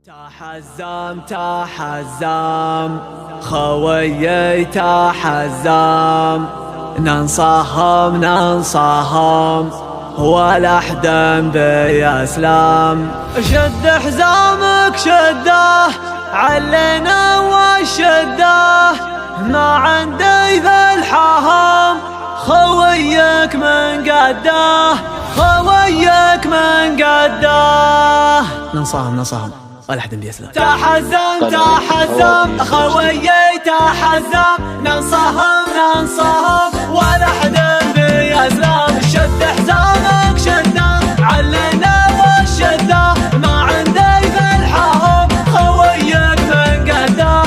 تحزم تحزم خويي تحزم، ننصهم ننصهم ولا حدا بيسلم. شد حزامك شده علينا والشده، ما عندي ذا الحهم خويك من قده، خويك من قده. ننصهم ولا حد بيسلم. تحزم تحزم خويي تحزم، ننصهم ولا حد بيسلم. شد حزامك شده علينا والشده، ما عندي ذا الحهم خويك من قده.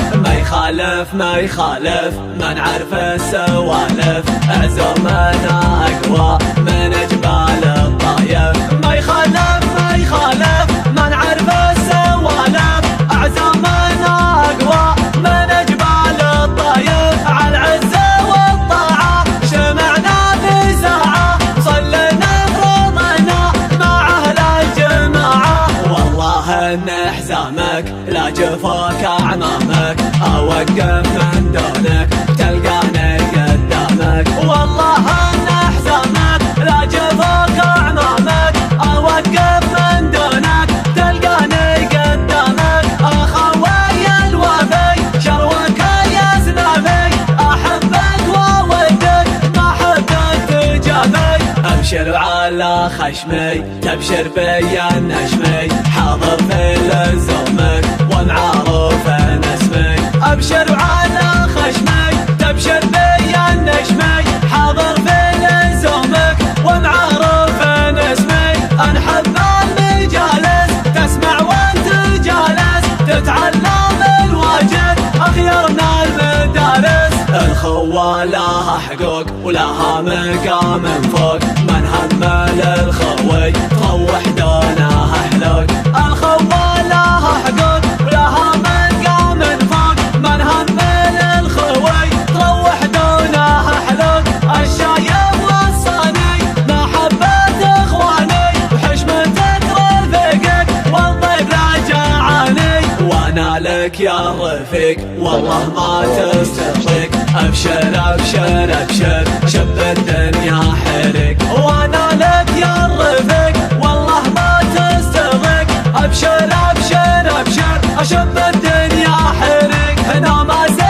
ما يخالف ما نعرف السوالف، عزومنا اقوى من جبال الطايف. ما يخالف ما نعرف السوالف، عزومنا اقوى من جبال الطايف. على العزة والطاعة شمعنا في ساعة، صلينا فرضنا مع اهل الجماعة. والله ان حزامك لا جفوك اعمامك، اوقف من دونك تلقاني قدامك. والله ان حزامك لا جفوك اعمامك، اوقف من دونك تلقاني قدامك. اخوي الوفي شروك يا زنابي، احبك وودك ما حدك تجابي. ابشر على خشمي تبشر بي النشمي، حاضر في لزومك ومعروف اسمي. ابشر على خشمي تبشر بي النشمي، حاضر في لزومك ومعروف اسمي. انحب المجالس تسمع وانت جالس، تتعلم الواجد اخيرنا المدارس. الخوة لها حقوق ولها مقام فوق، من همل الخوي تروح دونها حلوق. الخوة لها حقوق ولها مقام فوق، من همل الخوي تروح دونها حلوق. الشايب والصاني محبة اخواني، وحشمتك رفيقك والطيب لا جاعاني. وانا لك يا رفيق والله ما تستطيق، ابشر ابشر ابشر شب الدنيا حرق. وانا لك يا رفيق والله ما تستطيق، ابشر ابشر ابشر اشب الدنيا حرق. هنا مازي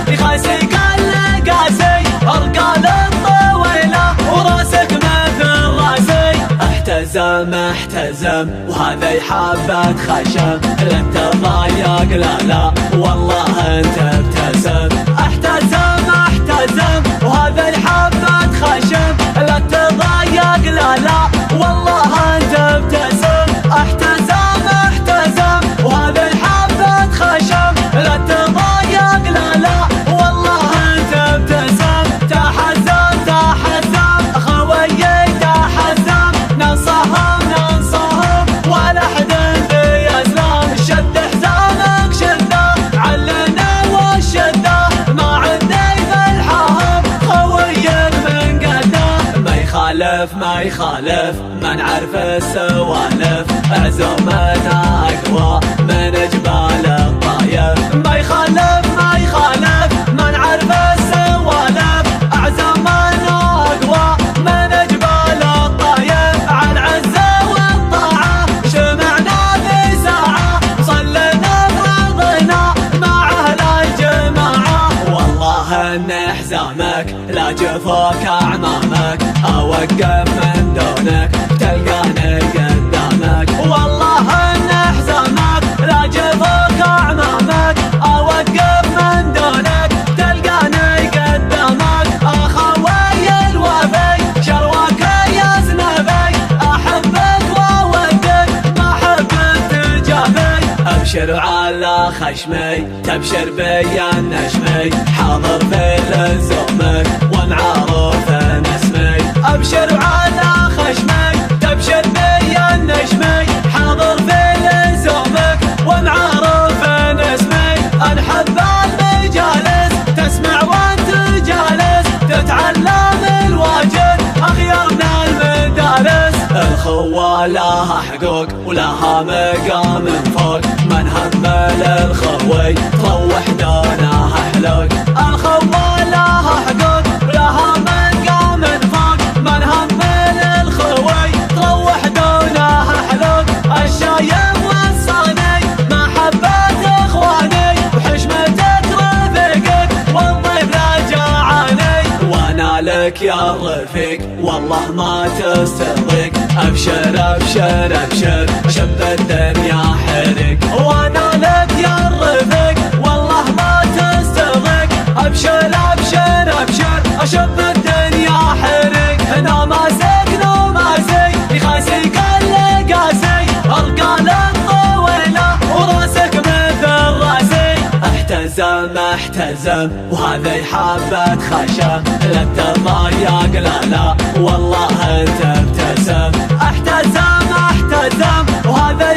يخاسي كل قاسي، ارقال الطويله وراسك مثل راسي. احتزم وهذا حبة خشم، لا تضايق لا والله انت ابتسم. احتزم وهذا حبة خشم، لا تضايق لا والله انت ابتسم. احتزم وهذا حبة خشم، لا تضايق لا والله انت ابتسم. تحزم خويي تحزم، ننصهم ولا حد بيسلم. شد حزامك شده علنا والشده، ما عندي ذا الحهم خويك من قده. ما يخالف ما نعرف السوالف، عزومنا اقوى من جبال الطايف. ما يخالف ما نعرف السوالف، عزومنا اقوى من جبال الطايف. على العزة والطاعة شمعنا في ساعة، صلينا فرضنا مع اهل الجماعة. والله ان حزامك لا جفوك اعمامك، اوقف من دونك تلقاني قدامك. والله ان حزامك لا جفوك اعمامك، اوقف من دونك تلقاني قدامك. اخوي الوفي شروك يا زنابي، احبك وودك ما حدك تجابي. ابشر على خشمي تبشر بي النشمي، حاضر في لزومك ومعروف اسمي. ابشر على خشمي تبشر بي النشمي، حاضر في لزومك ومعروف اسمي. انحب المجالس تسمع وانت جالس، تتعلم الواجد اخيرنا المدارس. الخوة لها حقوق ولها مقام فوق، من همل الخوي تروح دونها حلوق. الخوى لها حقوق ولها مقام فوق، من همل الخوي تروح دونها حلوق. الشايب والصاني محبة اخواني وحشمتك رفيقك والضيف لا جاعاني. وانا لك يا رفيق والله ما تستغرق، ابشر ابشر ابشر شب الدنيا حرق. وانا لك يا رفيق والله ما تستغرق، ابشر ابشر ابشر اشب الدنيا حرق. هنا ماسك لو ماسك يخاسي كل قاسي، ارقال الطويله وراسك مثل راسي. احتزم احتزم وهذه حبة خشم، لا تضايق لا لا والله انت ابتسم. احتزم احتزم وهذه